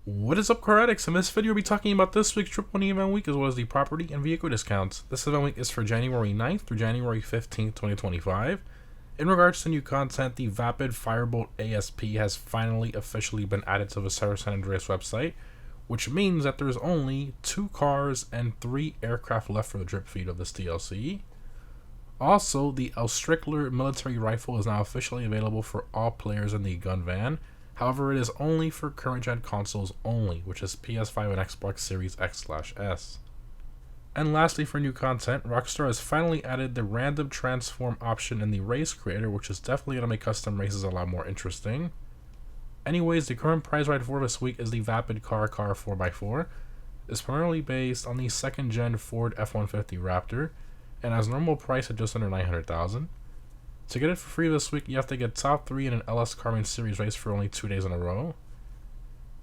What is up, car addicts? In this video, we'll be talking about this week's Triple Money Event Week as well as the property and vehicle discounts. This event week is for January 9th through January 15th, 2025. In regards to new content, the Vapid Firebolt ASP has finally officially been added to the Cerro San Andreas website, which means that there's only 2 cars and 3 aircraft left for the drip feed of this DLC. Also, the El Strickler military rifle is now officially available for all players in the gun van. However, it is only for current-gen consoles only, which is PS5 and Xbox Series X/S. And lastly, for new content, Rockstar has finally added the random transform option in the race creator, which is definitely going to make custom races a lot more interesting. Anyways, the current prize ride for this week is the Vapid car 4x4. It's primarily based on the 2nd-gen Ford F-150 Raptor, and has normal price at just under $900,000. To get it for free this week, you have to get top 3 in an LS Carbon Series race for only 2 days in a row.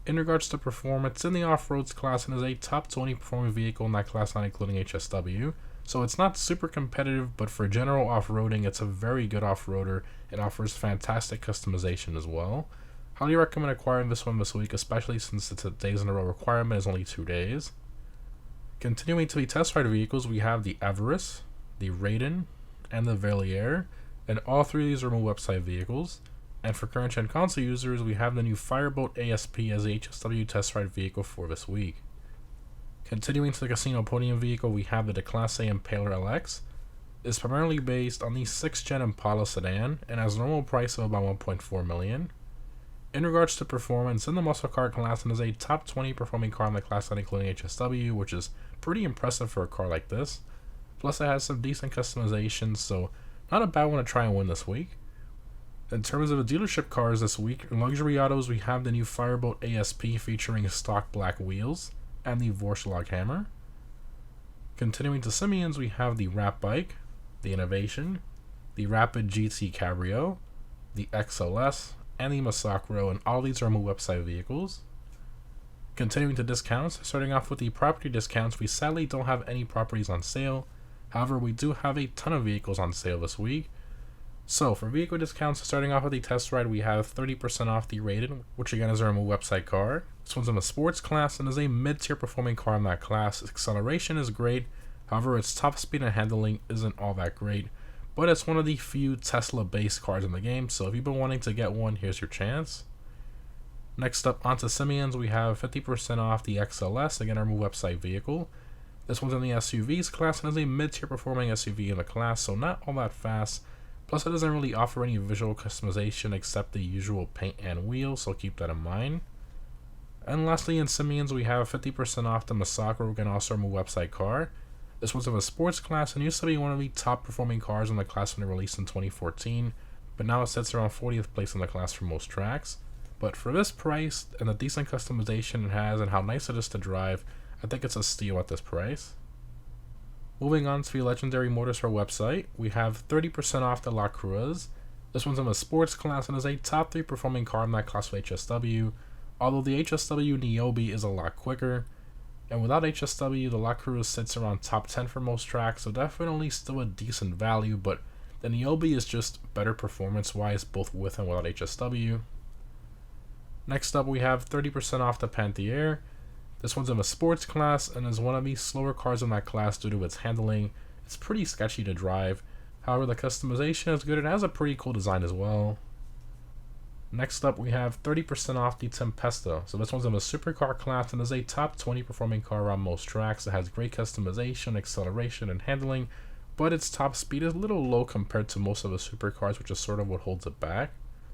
In regards to performance, in the off-roads class, it is a top 20 performing vehicle in that class, not including HSW. So it's not super competitive, but for general off-roading, it's a very good off-roader and offers fantastic customization as well. Highly recommend acquiring this one this week, especially since it's a days in a row requirement is only 2 days. Continuing to the test ride vehicles, we have the Everest, the Raiden, and the Valier. And all 3 of these are mobile website vehicles. And for current gen console users, we have the new Firebolt ASP as the HSW test ride vehicle for this week. Continuing to the casino podium vehicle, we have the Class A Impaler LX. It's primarily based on the 6th gen Impala sedan and has a normal price of about $1.4 million. In regards to performance, in the muscle car class, it is a top 20 performing car in the class, not including HSW, which is pretty impressive for a car like this. Plus, it has some decent customization, so not a bad one to try and win this week. In terms of the dealership cars this week, in luxury autos, we have the new Firebolt ASP featuring stock black wheels and the Vorschlag hammer. Continuing to Simeons, we have the Rap Bike, the Innovation, the Rapid GT Cabrio, the XLS, and the Massacro, and all these are mobile website vehicles. Continuing to discounts, starting off with the property discounts, we sadly don't have any properties on sale. However, we do have a ton of vehicles on sale this week. So, for vehicle discounts, starting off with the test ride, we have 30% off the Raiden, which again is our mobile website car. This one's in the sports class and is a mid-tier performing car in that class. Its acceleration is great, however, its top speed and handling isn't all that great. But it's one of the few Tesla-based cars in the game, so if you've been wanting to get one, here's your chance. Next up, onto Simeons, we have 50% off the XLS, again our mobile website vehicle. This one's in the SUVs class and is a mid-tier performing SUV in the class, so not all that fast. Plus, it doesn't really offer any visual customization except the usual paint and wheels, so keep that in mind. And lastly, in Simeons, we have 50% off the Massacro, again also a website car. This one's in the sports class and used to be one of the top performing cars in the class when it released in 2014, but now it sits around 40th place in the class for most tracks. But for this price and the decent customization it has and how nice it is to drive, I think it's a steal at this price. Moving on to the Legendary Motorsport website, we have 30% off the La Cruz. This one's in the sports class and is a top 3 performing car in that class with HSW, although the HSW Niobe is a lot quicker. And without HSW, the La Cruz sits around top 10 for most tracks, so definitely still a decent value, but the Niobe is just better performance-wise, both with and without HSW. Next up, we have 30% off the Panthère. This one's in the sports class and is one of the slower cars in that class due to its handling. It's pretty sketchy to drive. However, the customization is good and has a pretty cool design as well. Next up, we have 30% off the Tempesta. So this one's in the supercar class and is a top 20 performing car on most tracks. It has great customization, acceleration, and handling, but its top speed is a little low compared to most of the supercars, which is sort of what holds it back.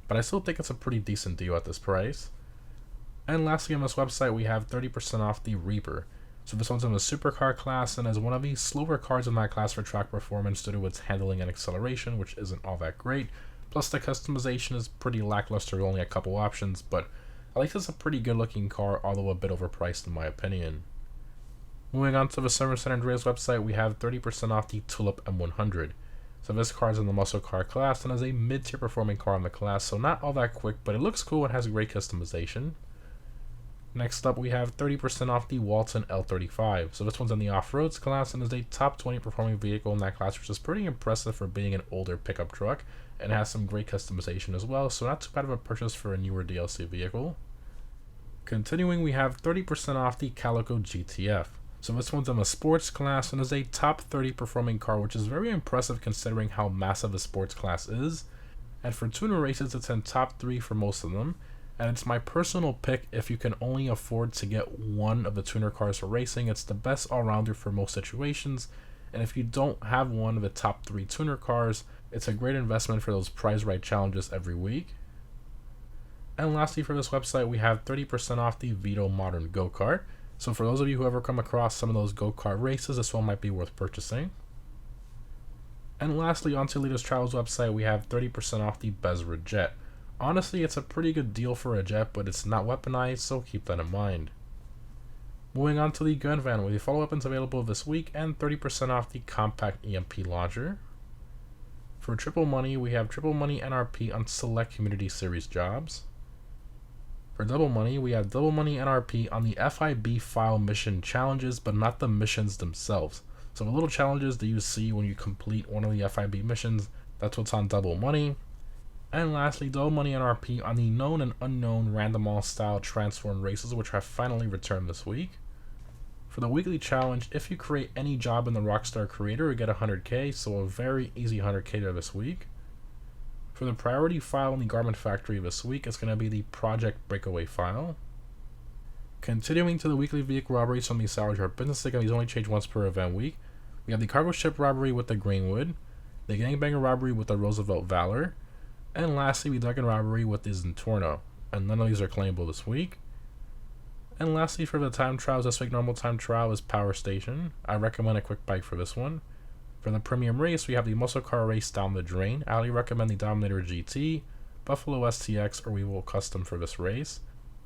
But I still think it's a pretty decent deal at this price. And lastly, on this website, we have 30% off the Reaper. So this one's in the supercar class and is one of the slower cars in that class for track performance due to its handling and acceleration, which isn't all that great. Plus, the customization is pretty lackluster, only a couple options, but at least it's a pretty good looking car, although a bit overpriced in my opinion. Moving on to the Cerro San Andreas website, we have 30% off the Tulip M100. So this car is in the muscle car class and is a mid-tier performing car in the class, so not all that quick, but it looks cool and has great customization. Next up, we have 30% off the Walton L35. So this one's in the off-roads class and is a top 20 performing vehicle in that class, which is pretty impressive for being an older pickup truck, and has some great customization as well, so not too bad of a purchase for a newer DLC vehicle. Continuing, we have 30% off the Calico GTF. So this one's in a sports class and is a top 30 performing car, which is very impressive considering how massive a sports class is. And for tuner races, it's in top 3 for most of them. And it's my personal pick if you can only afford to get one of the tuner cars for racing. It's the best all-rounder for most situations. And if you don't have one of the top 3 tuner cars, it's a great investment for those prize right challenges every week. And lastly, for this website, we have 30% off the Vito Modern Go-Kart. So for those of you who ever come across some of those go-kart races, this one might be worth purchasing. And lastly, on Toledo's Travels website, we have 30% off the Bezra Jet. Honestly, it's a pretty good deal for a jet, but it's not weaponized, so keep that in mind. Moving on to the gun van, with the follow weapons available this week, and 30% off the compact EMP launcher. For triple money, we have triple money NRP on select community series jobs. For double money, we have double money NRP on the FIB file mission challenges, but not the missions themselves. So the little challenges that you see when you complete one of the FIB missions, that's what's on double money. And lastly, double money NRP on the known and unknown random all style transform races, which have finally returned this week. For the weekly challenge, if you create any job in the Rockstar Creator, you get 100k, so a very easy 100k there this week. For the priority file in the Garment Factory this week, it's going to be the Project Breakaway file. Continuing to the weekly vehicle robberies from the Salvage Our Business Stick, and these only change once per event week. We have the cargo ship robbery with the Greenwood, the gangbanger robbery with the Roosevelt Valor, and lastly, the Duggan robbery with the Zentorno, and none of these are claimable this week. And lastly, for the time trials this week, normal time trial is Power Station. I recommend a quick bike for this one. For the premium race, we have the muscle car race Down the Drain. I highly recommend the Dominator GT, Buffalo STX, or Weevil Custom for this race.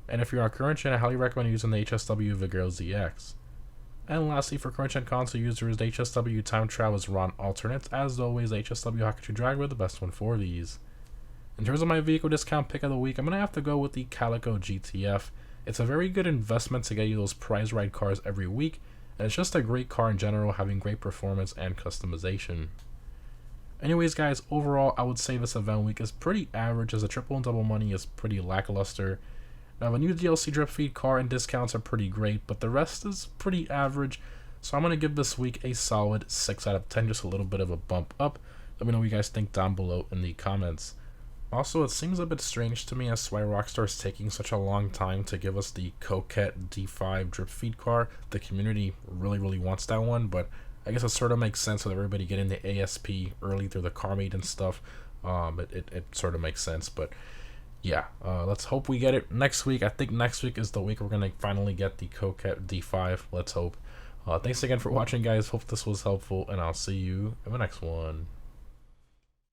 And if you're on current gen, I highly recommend using the HSW Vigero ZX. And lastly, for current gen console users, the HSW time trial is Ron Alternate. As always, the HSW Hakuchu Dragway, the best one for these. In terms of my vehicle discount pick of the week, I'm going to have to go with the Calico GTF. It's a very good investment to get you those prize ride cars every week, and it's just a great car in general, having great performance and customization. Anyways guys, overall I would say this event week is pretty average, as the triple and double money is pretty lackluster. Now the new DLC drip feed car and discounts are pretty great, but the rest is pretty average, so I'm going to give this week a solid 6 out of 10, just a little bit of a bump up. Let me know what you guys think down below in the comments. Also, it seems a bit strange to me as to why Rockstar is taking such a long time to give us the Coquette D5 drip feed car. The community really wants that one, but I guess it sort of makes sense with everybody getting the ASP early through the car meet and stuff. It sort of makes sense, but yeah, let's hope we get it next week. I think next week is the week we're going to finally get the Coquette D5. Let's hope. Thanks again for watching, guys. Hope this was helpful, and I'll see you in the next one.